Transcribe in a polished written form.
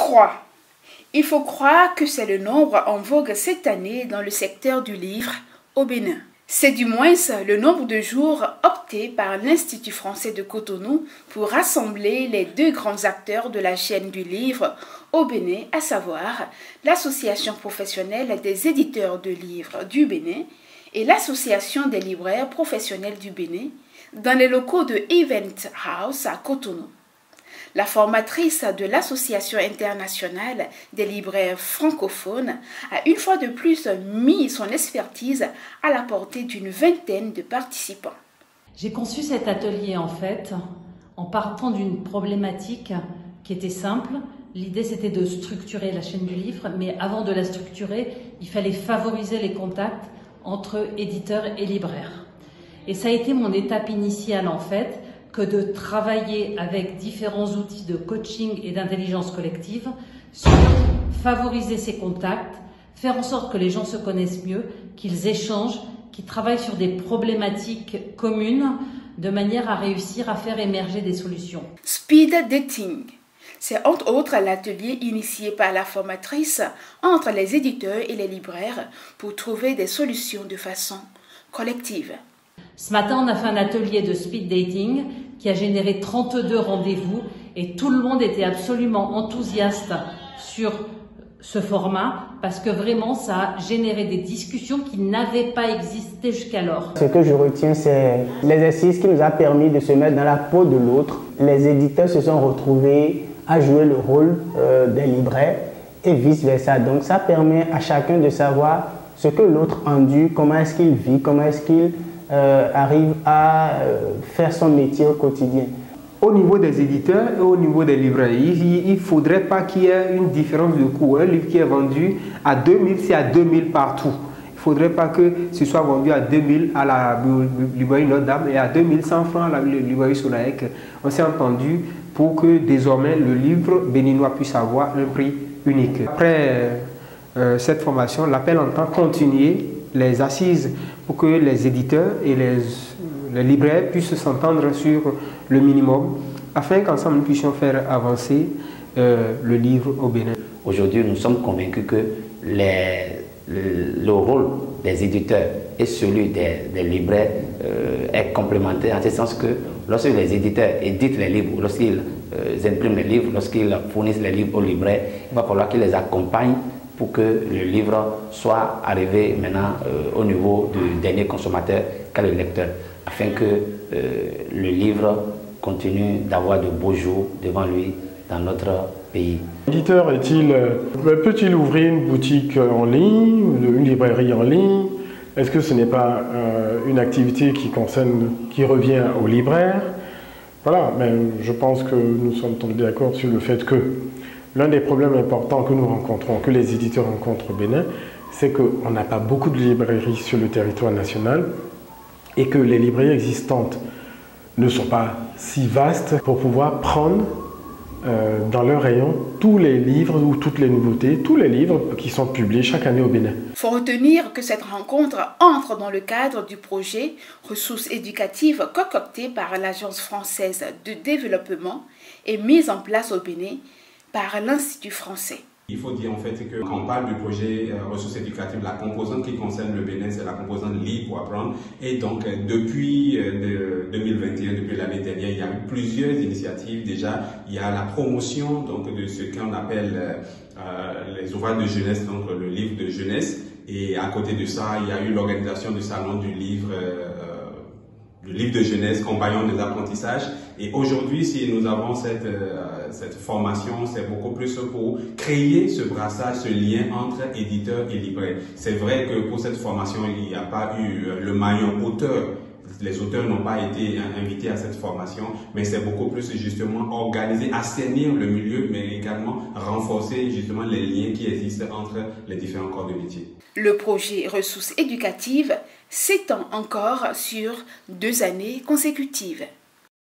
3. Il faut croire que c'est le nombre en vogue cette année dans le secteur du livre au Bénin. C'est du moins le nombre de jours opté par l'Institut français de Cotonou pour rassembler les deux grands acteurs de la chaîne du livre au Bénin, à savoir l'Association professionnelle des éditeurs de livres du Bénin et l'Association des libraires professionnels du Bénin dans les locaux de Event House à Cotonou. La formatrice de l'Association internationale des libraires francophones a une fois de plus mis son expertise à la portée d'une vingtaine de participants. J'ai conçu cet atelier en fait en partant d'une problématique qui était simple. L'idée c'était de structurer la chaîne du livre, mais avant de la structurer, il fallait favoriser les contacts entre éditeurs et libraires. Et ça a été mon étape initiale en fait, que de travailler avec différents outils de coaching et d'intelligence collective sur favoriser ces contacts, faire en sorte que les gens se connaissent mieux, qu'ils échangent, qu'ils travaillent sur des problématiques communes de manière à réussir à faire émerger des solutions. Speed dating. C'est entre autres l'atelier initié par la formatrice entre les éditeurs et les libraires pour trouver des solutions de façon collective. Ce matin, on a fait un atelier de speed dating qui a généré 32 rendez-vous et tout le monde était absolument enthousiaste sur ce format parce que vraiment ça a généré des discussions qui n'avaient pas existé jusqu'alors. Ce que je retiens, c'est l'exercice qui nous a permis de se mettre dans la peau de l'autre. Les éditeurs se sont retrouvés à jouer le rôle des libraires et vice-versa. Donc ça permet à chacun de savoir ce que l'autre endure, comment est-ce qu'il vit, comment est-ce qu'il arrive à faire son métier au quotidien. Au niveau des éditeurs et au niveau des libraires, il ne faudrait pas qu'il y ait une différence de coût. Un livre qui est vendu à 2000, c'est à 2000 partout. Il ne faudrait pas que ce soit vendu à 2000 à la librairie Notre-Dame et à 2100 francs à la librairie Sonaec. On s'est entendu pour que désormais le livre béninois puisse avoir un prix unique. Après cette formation, l'appel entend continuer les assises pour que les éditeurs et les libraires puissent s'entendre sur le minimum afin qu'ensemble nous puissions faire avancer le livre au Bénin. Aujourd'hui, nous sommes convaincus que le rôle des éditeurs et celui des libraires est complémentaire en ce sens que lorsque les éditeurs éditent les livres, lorsqu'ils impriment les livres, lorsqu'ils fournissent les livres aux libraires, il va falloir qu'ils les accompagnent pour que le livre soit arrivé maintenant au niveau du dernier consommateur qu'est le lecteur, afin que le livre continue d'avoir de beaux jours devant lui dans notre pays. L'éditeur peut-il ouvrir une boutique en ligne, une librairie en ligne? Est-ce que ce n'est pas une activité qui revient aux libraires? Voilà, mais je pense que nous sommes tombés d'accord sur le fait que l'un des problèmes importants que nous rencontrons, que les éditeurs rencontrent au Bénin, c'est qu'on n'a pas beaucoup de librairies sur le territoire national et que les librairies existantes ne sont pas si vastes pour pouvoir prendre dans leur rayon tous les livres ou toutes les nouveautés, tous les livres qui sont publiés chaque année au Bénin. Il faut retenir que cette rencontre entre dans le cadre du projet Ressources éducatives concocté par l'Agence française de développement et mise en place au Bénin par l'Institut français. Il faut dire en fait que quand on parle du projet ressources éducatives, la composante qui concerne le Bénin, c'est la composante Lire pour apprendre. Et donc depuis 2021, depuis l'année dernière, il y a eu plusieurs initiatives. Déjà, il y a la promotion donc de ce qu'on appelle les ouvrages de jeunesse, donc le livre de jeunesse. Et à côté de ça, il y a eu l'organisation du salon du livre de jeunesse, compagnon des apprentissages. Et aujourd'hui, si nous avons cette formation, c'est beaucoup plus pour créer ce brassage, ce lien entre éditeurs et libraires. C'est vrai que pour cette formation, il n'y a pas eu le maillon auteur. Les auteurs n'ont pas été invités à cette formation, mais c'est beaucoup plus justement organiser, assainir le milieu, mais également renforcer justement les liens qui existent entre les différents corps de métier. Le projet Ressources éducatives s'étend encore sur 2 années consécutives.